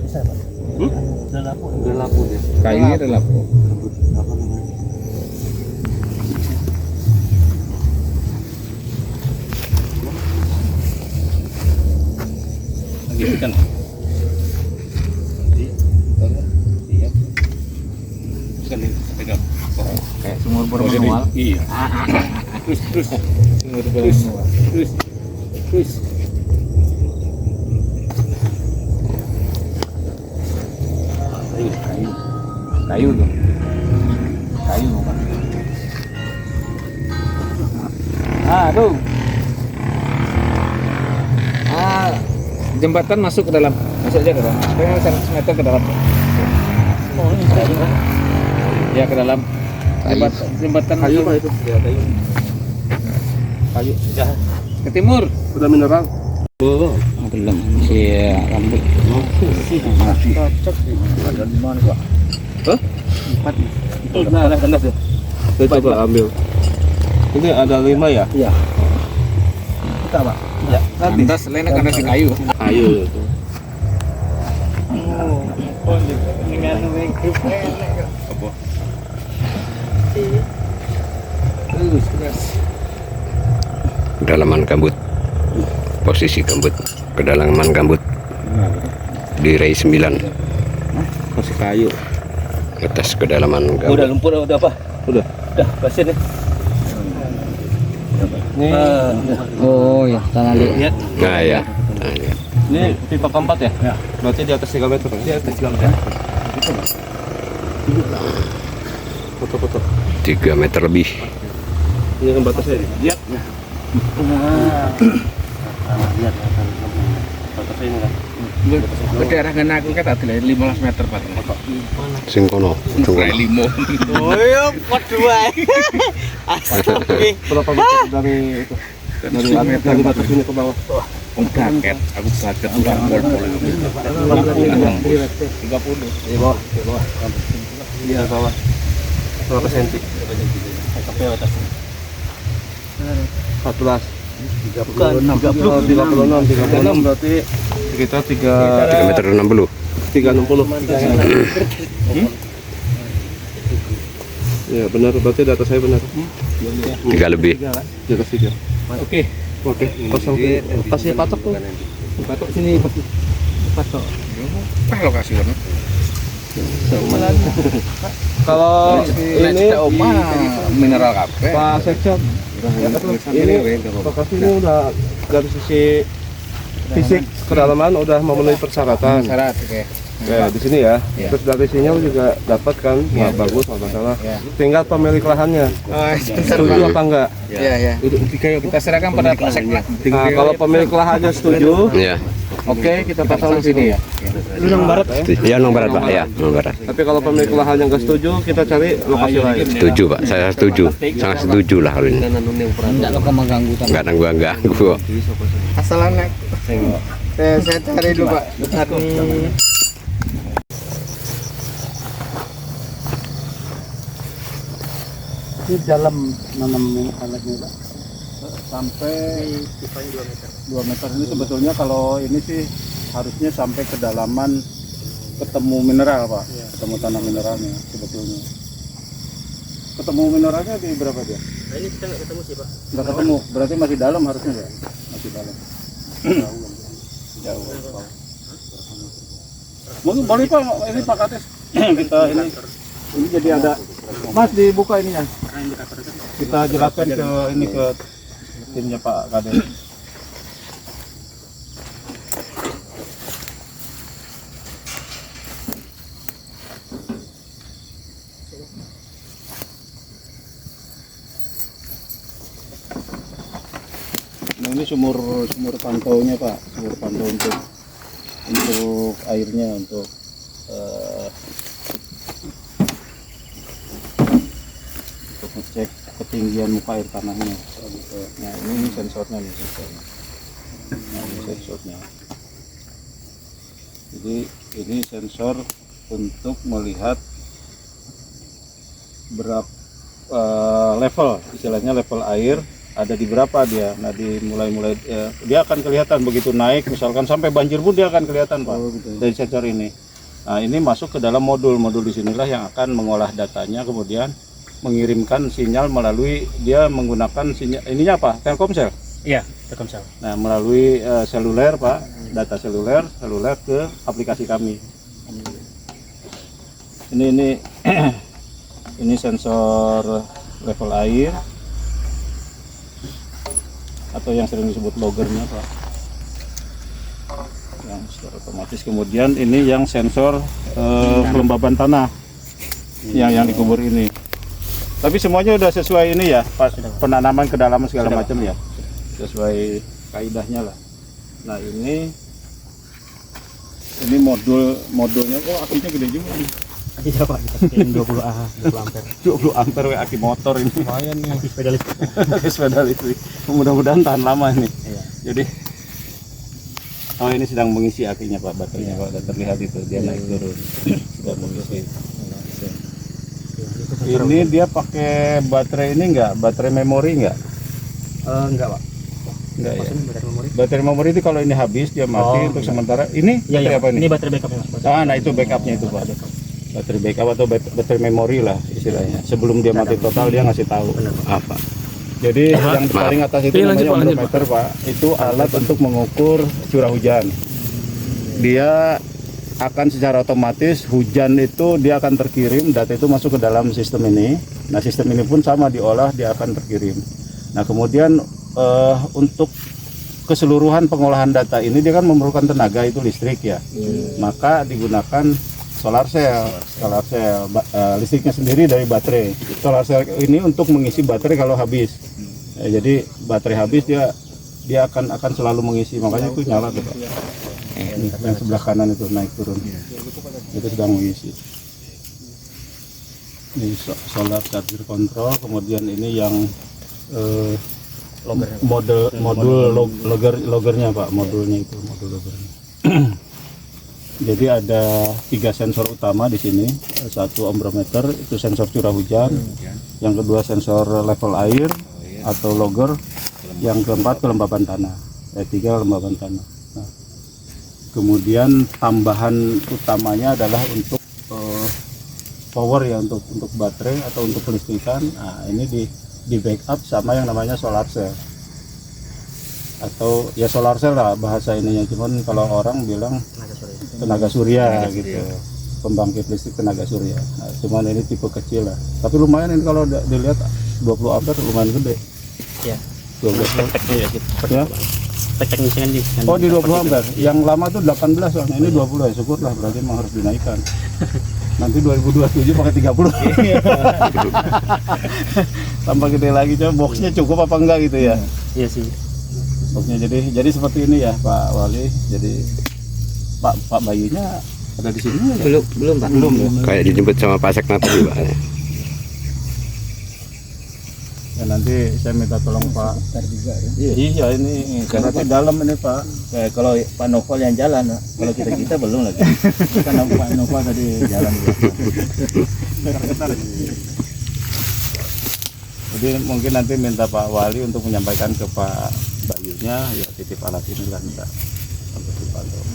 bisa Pak? Udah lapuk. Udah lapuk ya. Kayunya udah lapuk. Apa namanya? Lagi ikan. Nanti siap. Ikan ini pegang. Kayak sumur bor Oh, jadi- manual. Iya. Terus. Sumur bor manual. Terus. Kayu tuh. Kayu bukan. Aduh. Jembatan masuk ke dalam. Masuk aja ke dalam. Pengen 100 meter ke dalam. Oh, ini kayu kan? Ya ke dalam. Jembatan Kayu masuk Pak itu? Ya kayu. Kayu. Sudah. ke timur. Udah mineral. Oh, belum. Iya, rambut. Cocok sih. Ada 5 nih Pak. Hah? 4 nih. Nah, tandas ya. Kita coba ambil. Ini ada 5 ya? Iya. Kita Pak. Ya, tandas lainnya karena si kayu. Kayu itu. Oh, dengan Apa? Kedalaman gambut, posisi gambut, kedalaman gambut di ray 9 Masih kayu. atas kedalaman Udah gambut. lumpur udah apa? Udah. Udah, basin nih. Ini Oh ya, tanah liat. Nah ya, nah, ya. ini pipa keempat ya? Ya. Berarti di atas 3 meter. Di atas 3 meter. Foto-foto. 3 meter lebih. Ini kan batasnya. Lihat. Lihat. Batasnya ini kan. Daerah gana aku kata 15 meter Pak. Singkono, Kayak limo. Oh iya, pot dua. Berapa meter dari itu? Dari batas ini ke bawah. Kaget, aku kaget udah pol-pol. 30. 30. Di bawah, di bawah. Iya, bawah. Berapa senti? Sampai atas. 14. Bukan 36 berarti kita 3 meter 60. 360. Ya benar, berarti data saya benar. 3 lebih. Di atas 3. Oke. Oke, pasang kasih patok tuh. patok sini patok. Apa lokasi kan? Kalau ini mineral kafe. Pak Sekjen, ini lokasi ini udah dari sisi fisik kedalaman udah memenuhi persyaratan. Syarat, oke. Ya, di sini ya. Ya. Terus dari sinyal juga dapat kan, nggak bagus, nggak masalah. Ya. Tinggal pemilik lahannya. Sebentar, Setuju Pak. apa enggak? Iya, iya. Kita serahkan pada Pak Sekma. Nah, kalau pemilik lahannya setuju, Ya, oke kita pasang di sini ya. Lunang barat ya. ya Nong Barat Pak, ya Nong Barat. Tapi kalau pemilik lahannya nggak setuju, kita cari lokasi lain. Setuju Pak, saya setuju, sangat setuju lah hal ini. Enggak lo mengganggu tanah. Nggak ganggu. Asalan saya cari dulu Pak. Ini dalam nanam alatnya Pak. Sampai 2 meter ini sebetulnya kalau ini sih harusnya sampai kedalaman ketemu mineral Pak, ketemu tanah mineralnya sebetulnya. Ketemu mineralnya di berapa dia? Nah, ini kita nggak ketemu sih Pak. Nggak ketemu, berarti masih dalam harusnya ya? Masih dalam. Jauh. Mungkin boleh Pak, ini Pak Kades kita ini jadi ada. Mas dibuka ininya. Kita jelaskan ke ini ke timnya Pak Kades. Nah, ini sumur pantaunya Pak, sumur pantau untuk airnya untuk ngecek ketinggian muka air tanahnya. Nah ini sensornya nih sensornya. Nah ini sensornya. Jadi ini sensor untuk melihat berapa level, istilahnya level air ada di berapa dia. Nah di mulai dia akan kelihatan begitu naik, misalkan sampai banjir pun dia akan kelihatan Pak dari sensor ini. Nah ini masuk ke dalam modul disinilah yang akan mengolah datanya, kemudian mengirimkan sinyal melalui dia menggunakan sinyal ininya apa? Telkomsel. Iya, Telkomsel. Nah melalui seluler Pak, data seluler ke aplikasi kami. Ini ini sensor level air atau yang sering disebut loggernya Pak, yang secara otomatis. Kemudian ini yang sensor kelembaban tanah yang dikubur ini. Tapi semuanya udah sesuai ini ya Pak, penanaman kedalaman segala macam ya, sesuai kaidahnya lah. Nah ini modulnya kok akinya gede juga nih. Aki berapa? Kita pakein 20 ampere. 20 ampere aki motor ini. Lumayan nih. Aki sepeda listrik. Sepeda listrik. Mudah-mudahan tahan lama ini. Iya. Jadi ini sedang mengisi akinya Pak, baterainya Pak. Udah terlihat itu dia naik turun. Sudah mengisi. Ini dia pakai baterai ini enggak? Baterai memori enggak? Enggak, Pak. Enggak ya. Maksudnya baterai memori? Baterai memori itu kalau ini habis dia mati untuk sementara. Ini Iya, baterai apa ini? Ini baterai backup ya, Mas. Nah itu backupnya itu Pak. Baterai backup atau baterai memori lah istilahnya. Sebelum dia mati total dia ngasih tahu apa. Jadi yang paling atas itu namanya odometer Pak. Itu alat untuk mengukur curah hujan. Dia akan secara otomatis hujan itu dia akan terkirim, data itu masuk ke dalam sistem ini. Nah sistem ini pun sama diolah, dia akan terkirim. Nah kemudian untuk keseluruhan pengolahan data ini dia kan memerlukan tenaga itu listrik ya. Maka digunakan solar cell listriknya sendiri dari baterai. Solar cell ini untuk mengisi baterai kalau habis. Jadi baterai habis dia akan selalu mengisi, makanya itu nyala tuh Pak. Ini yang sebelah kanan itu naik turun. Itu sedang mengisi. Ini solar charger control, kemudian ini yang loggernya Pak, modulnya itu modul loggernya. Jadi ada 3 sensor utama di sini. Satu ombrometer itu sensor curah hujan, yang kedua sensor level air atau logger, yang keempat kelembaban tanah. 3 kelembaban tanah. Nah, kemudian tambahan utamanya adalah untuk power ya, untuk baterai atau untuk kelistrikan. Nah ini di backup sama yang namanya solar cell atau ya solar cell lah bahasa ininya, cuman kalau orang bilang tenaga surya gitu, pembangkit listrik tenaga surya. Nah, cuman ini tipe kecil lah, tapi lumayan ini kalau dilihat 20 ampere lumayan gede Ya. 12 Tek-teknya ya gitu. ya. Tek-teknya kan di. Oh di 20 ampere, yang lama tuh 18 soalnya, ini 20 ya, syukur lah, berarti memang harus dinaikkan. Nanti 2027 pakai 30. Tambah gede lagi, coba boxnya cukup apa enggak gitu ya. Iya sih. Boxnya jadi seperti ini ya Pak Wali. Jadi Pak Bayunya ada di sini ya? Belum Pak. Belum ya. Kayak dijemput sama Pak Seknat tadi Pak. Ya nanti saya minta tolong Pak. Iya ini nanti dalam ini Pak. Kayak kalau Pak Novel yang jalan, kalau kita belum lagi. Karena Pak Novel tadi jalan. Jadi mungkin nanti minta Pak Wali untuk menyampaikan ke Pak Bayunya ya titip alat ini lah minta.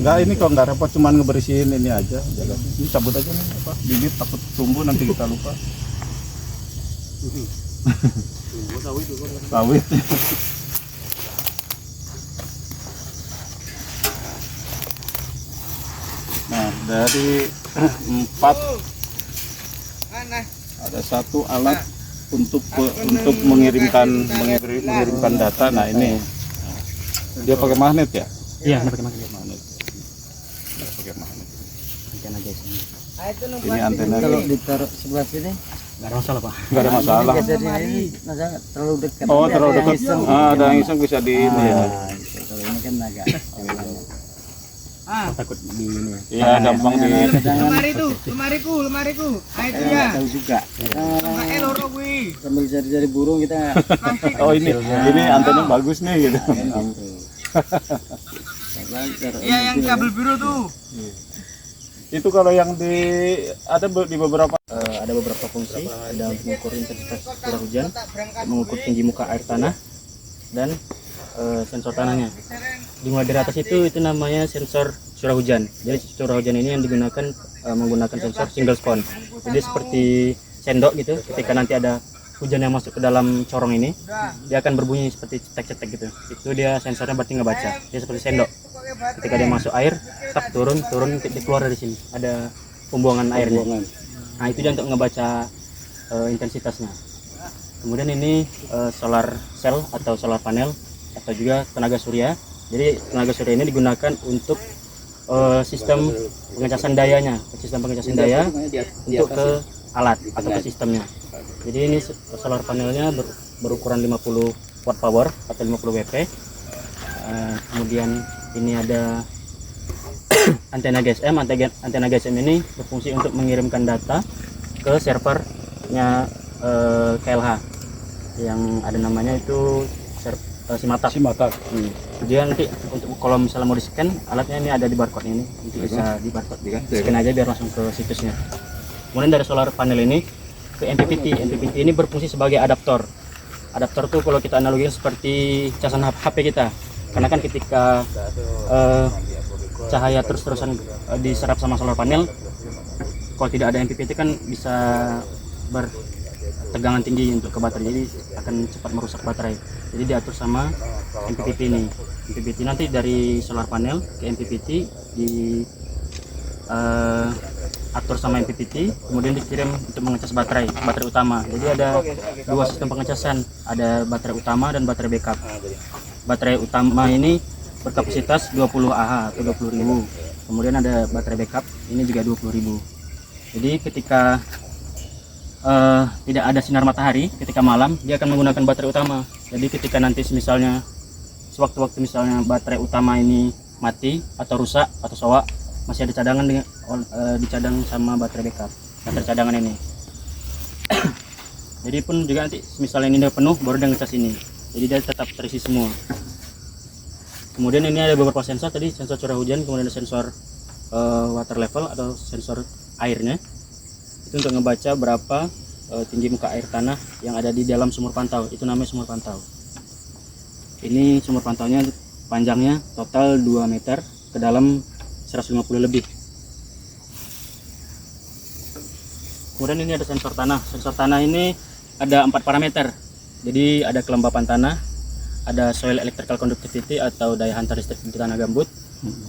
Enggak, ini kalau nggak repot cuman ngebersihin ini aja jalan. Ini cabut aja nih apa? Bibit takut tumbuh nanti kita lupa. Sawit. Nah dari 4 ada satu alat untuk mengirimkan data. Nah ini dia pakai magnet ya? Iya, ini pakai magnet. Dia pakai magnet. Antena aja sini. Ini antena Kalau ditaruh sebelah sini, Enggak ada masalah, Pak. nggak ada masalah. gesernya ini masa terlalu dekat. Oh Nanti terlalu ada yang dekat. iseng. Ada yang iseng bisa di ini ya. Gitu. Kalau ini kan agak Takut di ini ya. Iya gampang di. Lemariku. Ah itu saya ya. nggak tahu juga. Pakai loro kuwi. Sambil cari-cari burung kita. Oh ini antena bagus nih gitu. Iya yang kabel biru tuh. Itu kalau yang ada di beberapa. Ada beberapa fungsi, ada untuk mengukur intensitas curah hujan, mengukur tinggi muka air tanah, dan sensor tanahnya. Dimulai dari atas itu namanya sensor curah hujan. Jadi curah hujan ini yang digunakan menggunakan sensor single spon. Jadi seperti sendok gitu. Ketika nanti ada hujan yang masuk ke dalam corong ini, dia akan berbunyi seperti cetek-cetek gitu. Itu dia sensornya berarti ngebaca. Dia seperti sendok. Ketika dia masuk air, tak turun, dia keluar dari sini. Ada pembuangan airnya. Nah itu dia untuk ngebaca intensitasnya. Kemudian ini solar cell atau solar panel atau juga tenaga surya. Jadi tenaga surya ini digunakan untuk sistem pengecasan dayanya, untuk ke alat atau ke sistemnya. Jadi ini solar panelnya berukuran 50 watt power atau 50 WP. Kemudian ini ada antena GSM. Antena GSM ini berfungsi untuk mengirimkan data ke servernya KLH yang ada namanya itu Simatak. Dia nanti untuk kalau misalnya mau di-scan, alatnya ini ada di barcode ini, nanti bisa di barcode, scan aja biar langsung ke situsnya. Kemudian dari solar panel ini ke MPPT ini berfungsi sebagai adaptor. Adaptor tuh kalau kita analogikan seperti casan HP kita, karena kan ketika cahaya terus-terusan diserap sama solar panel, kalau tidak ada MPPT kan bisa bertegangan tinggi untuk ke baterai, jadi akan cepat merusak baterai. Jadi diatur sama MPPT ini. MPPT nanti dari solar panel ke MPPT atur sama MPPT, kemudian dikirim untuk mengecas baterai utama. Jadi ada dua sistem pengecasan, ada baterai utama dan baterai backup. Baterai utama ini berkapasitas 20 Ah atau 20.000. Kemudian ada baterai backup, ini juga 20.000. Jadi ketika tidak ada sinar matahari ketika malam, dia akan menggunakan baterai utama. Jadi ketika nanti misalnya sewaktu-waktu misalnya baterai utama ini mati atau rusak atau soak, masih ada cadangan dengan dicadang sama baterai backup, baterai cadangan ini. Jadi pun juga nanti misalnya ini udah penuh, baru dia ngecas ini. Jadi dia tetap terisi semua. Kemudian ini ada beberapa sensor tadi, sensor curah hujan, kemudian ada sensor water level atau sensor airnya. Itu untuk ngebaca berapa tinggi muka air tanah yang ada di dalam sumur pantau. Itu namanya sumur pantau. Ini sumur pantaunya panjangnya total 2 meter, ke dalam 150 lebih. Kemudian ini ada sensor tanah. Sensor tanah ini ada 4 parameter. Jadi ada kelembapan tanah, ada soil electrical conductivity atau daya hantar listrik di tanah gambut,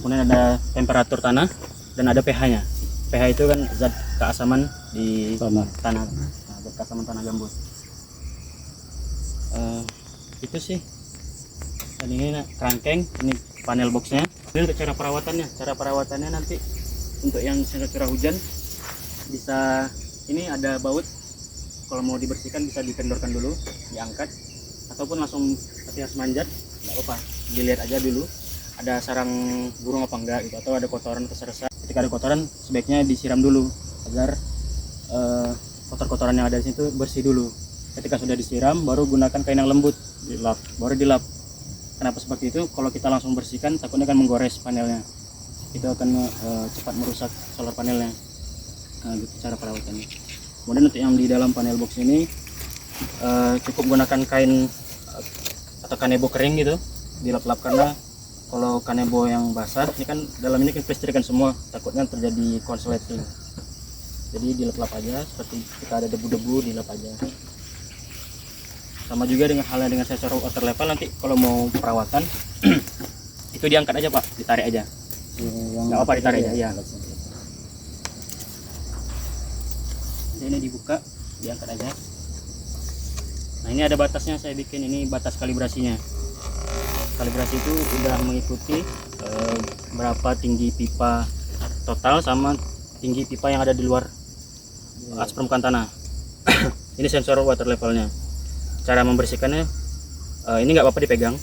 kemudian ada temperatur tanah, dan ada pH-nya. pH itu kan zat keasaman di tanah. Nah, zat keasaman tanah gambut. Itu sih. Dan ini kerangkeng, ini panel boxnya. Ini untuk cara perawatannya nanti untuk yang sensor curah hujan bisa, ini ada baut, kalau mau dibersihkan bisa dikendorkan dulu, diangkat, ataupun langsung harus manjat, nggak apa-apa, dilihat aja dulu ada sarang burung apa enggak gitu, atau ada kotoran keseresa. Ketika ada kotoran sebaiknya disiram dulu agar kotor-kotoran yang ada di situ bersih dulu. Ketika sudah disiram baru gunakan kain yang lembut, baru dilap. Kenapa seperti itu? Kalau kita langsung bersihkan takutnya akan menggores panelnya, itu akan cepat merusak solar panelnya. Nah, gitu cara perawatannya. Kemudian untuk yang di dalam panel box ini cukup gunakan kain atau kanebo kering gitu, dilap-lap, karena kalau kanebo yang basah ini kan dalam ini kan kelistrikan semua, takutnya terjadi konsleting. Jadi dilap-lap aja, seperti kita ada debu-debu dilap aja. Sama juga dengan halnya dengan sensor water level, nanti kalau mau perawatan itu diangkat aja Pak, ditarik aja. Nggak apa ditarik aja ya. Ini dibuka, diangkat aja. Nah ini ada batasnya, saya bikin ini batas kalibrasinya. Kalibrasi itu udah mengikuti berapa tinggi pipa total sama tinggi pipa yang ada di luar atas permukaan tanah. Ini sensor water levelnya. Cara membersihkannya ini nggak apa-apa dipegang,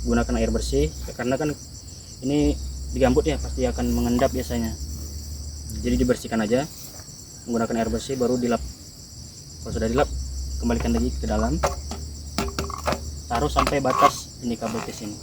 gunakan air bersih, karena kan ini di gambut ya pasti akan mengendap biasanya. Jadi dibersihkan aja menggunakan air bersih, baru dilap. Kalau sudah dilap, kembalikan lagi ke dalam, taruh sampai batas ini kabel tes ini.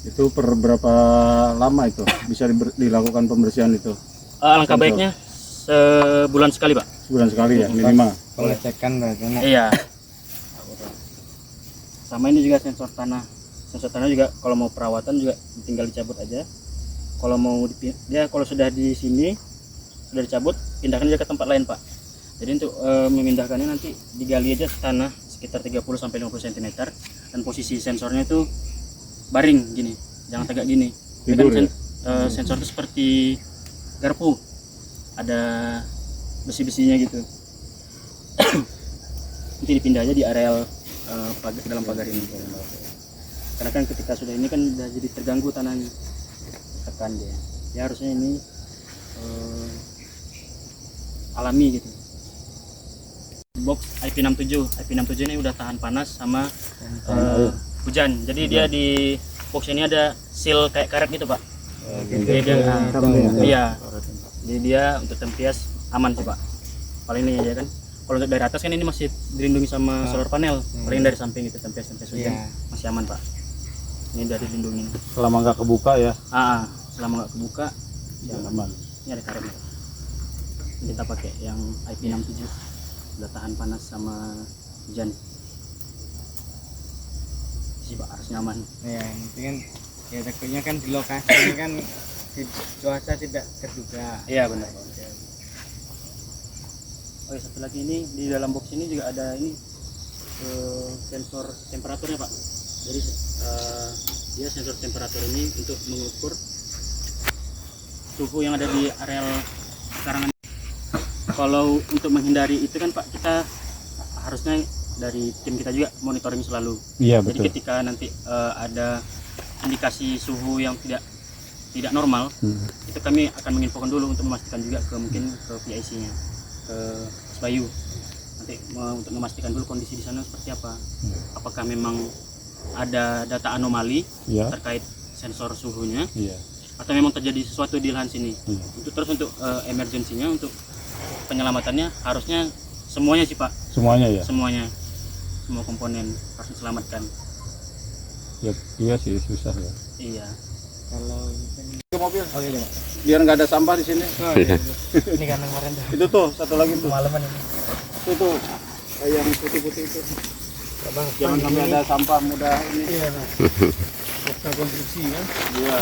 Itu per berapa lama itu bisa dilakukan pembersihan itu? Alangkah baiknya sebulan sekali Pak. Sebulan sekali ya minimal. Pengecekan berarti. Iya. sama ini juga sensor tanah juga kalau mau perawatan juga tinggal dicabut aja. Kalau mau dia kalau sudah di sini sudah dicabut, pindahkan dia ke tempat lain Pak. Jadi untuk memindahkannya nanti digali aja tanah sekitar 30-50 cm dan posisi sensornya itu baring gini, jangan tegak gini. Tidur ya? Sensor itu seperti garpu, ada besi-besinya gitu. Nanti dipindah aja di areal dalam pagar ini. Karena kan ketika sudah ini kan udah jadi terganggu tanahnya, tekan dia. Ya harusnya ini alami gitu. Box IP67 ini udah tahan panas sama hujan. Jadi dia di box ini ada seal kayak karet gitu Pak. Jadi dia iya. Jadi dia untuk tempias aman sih Pak. Paling ini aja kan. Kalau untuk dari atas kan ini masih dilindungi sama solar panel. Paling dari samping itu tempias hujan masih aman Pak. Ini udah dilindungi. Selama nggak kebuka ya? Selama nggak kebuka Ya aman. ini ada karetnya. Kita pakai yang IP67 udah tahan panas sama hujan. Sih Pak harus nyaman. Ya, ini kan ya takutnya kan di lokasi ini kan cuaca tidak terduga. Iya benar. Oh satu lagi ini di dalam box ini juga ada ini sensor temperaturnya Pak. Jadi dia sensor temperatur ini untuk mengukur suhu yang ada di areal pekarangan. Kalau untuk menghindari itu kan Pak, kita harusnya dari tim kita juga monitoring selalu. Iya Jadi betul. ketika nanti ada indikasi suhu yang tidak normal, itu kami akan menginfokan dulu untuk memastikan juga ke mungkin ke PIC-nya, ke Bayu. Nanti untuk memastikan dulu kondisi di sana seperti apa. Apakah memang ada data anomali terkait sensor suhunya, atau memang terjadi sesuatu di lahan sini. Terus untuk emergensinya, untuk penyelamatannya harusnya semuanya sih Pak. Semuanya ya? Semuanya, semua komponen harus diselamatkan. Ya iya sih susah ya. Iya. Kalau ini kan Ke mobil. Biar nggak ada sampah di sini. ini kan kemarin dah Itu tuh satu lagi tuh. malaman ini. Itu tuh yang putih-putih itu. Jangan sampai ada sampah mudah ini. Iya, nah. Konstruksi kan. Iya.